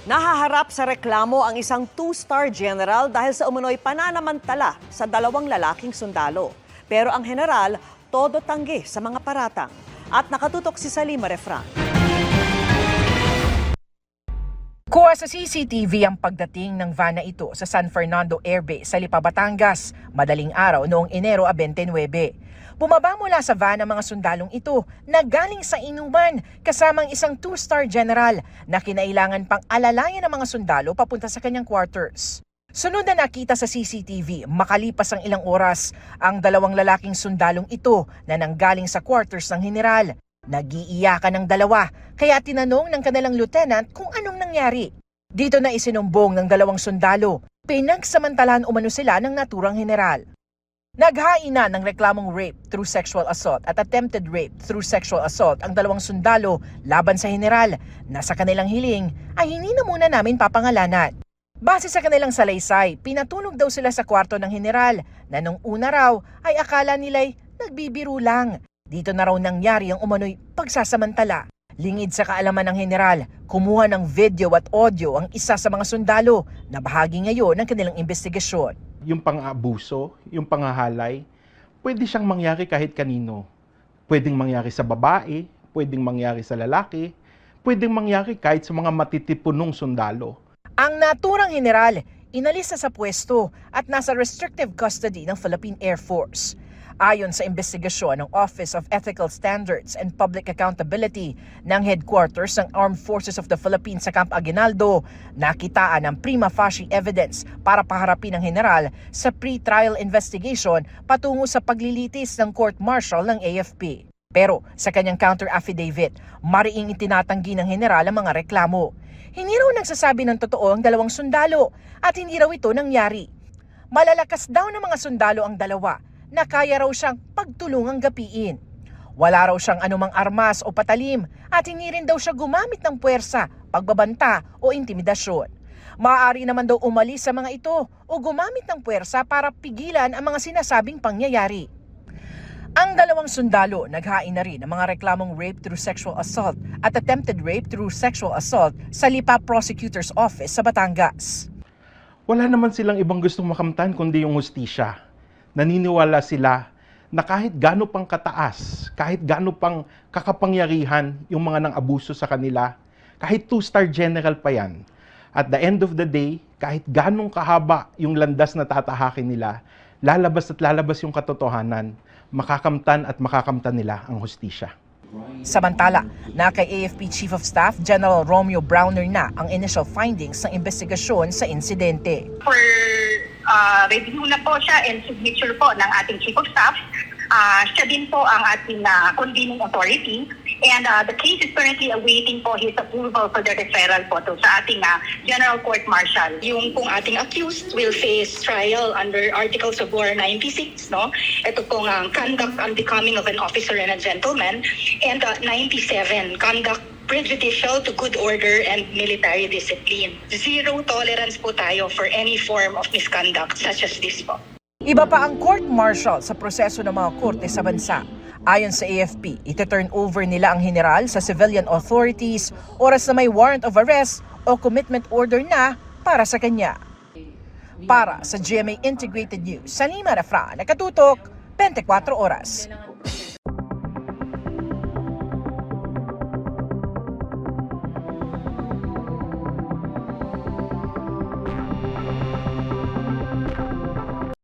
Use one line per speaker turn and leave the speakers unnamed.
Nahaharap sa reklamo ang isang two-star general dahil sa umunoy pananamantala sa dalawang lalaking sundalo. Pero ang general, todo tanggi sa mga paratang. At nakatutok si Salima Refran.
Kuha sa CCTV ang pagdating ng van na ito sa San Fernando Air Base sa Lipa, Batangas, madaling araw noong Enero 29. Bumaba mula sa van ang mga sundalong ito na galing sa inuman kasamang isang two-star general na kinailangan pang alalayan ng mga sundalo papunta sa kanyang quarters. Sunod na nakita sa CCTV, makalipas ang ilang oras, ang dalawang lalaking sundalong ito na nanggaling sa quarters ng general. Nag-iiyakan ng dalawa, kaya tinanong ng kanilang lieutenant kung anong nangyari. Dito na isinumbong ng dalawang sundalo, pinagsamantalahan umano sila ng naturang general. Naghain na ng reklamong rape through sexual assault at attempted rape through sexual assault ang dalawang sundalo laban sa general na sa kanilang hiling ay hindi na muna namin papangalanan. Base sa kanilang salaysay, pinatulog daw sila sa kwarto ng general na nung una raw ay akala nila'y nagbibiro lang. Dito na raw nangyari ang umano'y pagsasamantala. Lingid sa kaalaman ng general, kumuha ng video at audio ang isa sa mga sundalo na bahagi ngayon ng kanilang investigasyon.
Yung pang-abuso, yung panghahalay, pwede siyang mangyari kahit kanino. Pwedeng mangyari sa babae, pwedeng mangyari sa lalaki, pwedeng mangyari kahit sa mga matitipunong sundalo.
Ang naturang general, inalis na sa pwesto at nasa restrictive custody ng Philippine Air Force. Ayon sa investigasyon ng Office of Ethical Standards and Public Accountability ng Headquarters ng Armed Forces of the Philippines sa Camp Aguinaldo, nakitaan ang prima facie evidence para paharapin ang general sa pre-trial investigation patungo sa paglilitis ng court-martial ng AFP. Pero sa kanyang counter-affidavit, mariing itinatanggi ng general ang mga reklamo. Hindi raw nagsasabi ng totoo ang dalawang sundalo at hindi raw ito nangyari. Malalakas daw ng mga sundalo ang dalawa na kaya raw siyang pagtulungang gapiin. Wala raw siyang anumang armas o patalim at hindi rin daw siya gumamit ng puwersa, pagbabanta o intimidasyon. Maaari naman daw umalis sa mga ito o gumamit ng puwersa para pigilan ang mga sinasabing pangyayari. Ang dalawang sundalo naghain na rin ng mga reklamong rape through sexual assault at attempted rape through sexual assault sa Lipa Prosecutor's Office sa Batangas.
Wala naman silang ibang gustong makamtan kundi yung hustisya. Naniniwala sila na kahit gaano pang kataas, kahit gaano pang kakapangyarihan yung mga nang-abuso sa kanila, kahit two-star general pa yan, at the end of the day, kahit ganong kahaba yung landas na tatahakin nila, lalabas at lalabas yung katotohanan, makakamtan at makakamtan nila ang hustisya.
Samantala, na kay AFP Chief of Staff General Romeo Browner na ang initial findings ng investigasyon sa insidente.
Review na po siya and signature po ng ating Chief of Staff. Siya din po ang ating convening authority and the case is currently awaiting po his approval for the referral po to sa ating General Court Martial.
Yung pong ating accused will face trial under Articles of War 96, no? Ito pong conduct unbecoming of an officer and a gentleman, and 97, conduct prejudicial to good order and military discipline. Zero tolerance po tayo for any form of misconduct such as this po.
Iba pa ang court-martial sa proseso ng mga korte sa bansa. Ayon sa AFP, iti-turn over nila ang general sa civilian authorities oras na may warrant of arrest o commitment order na para sa kanya. Para sa GMA Integrated News, Salima Refran, nakatutok, 24 oras.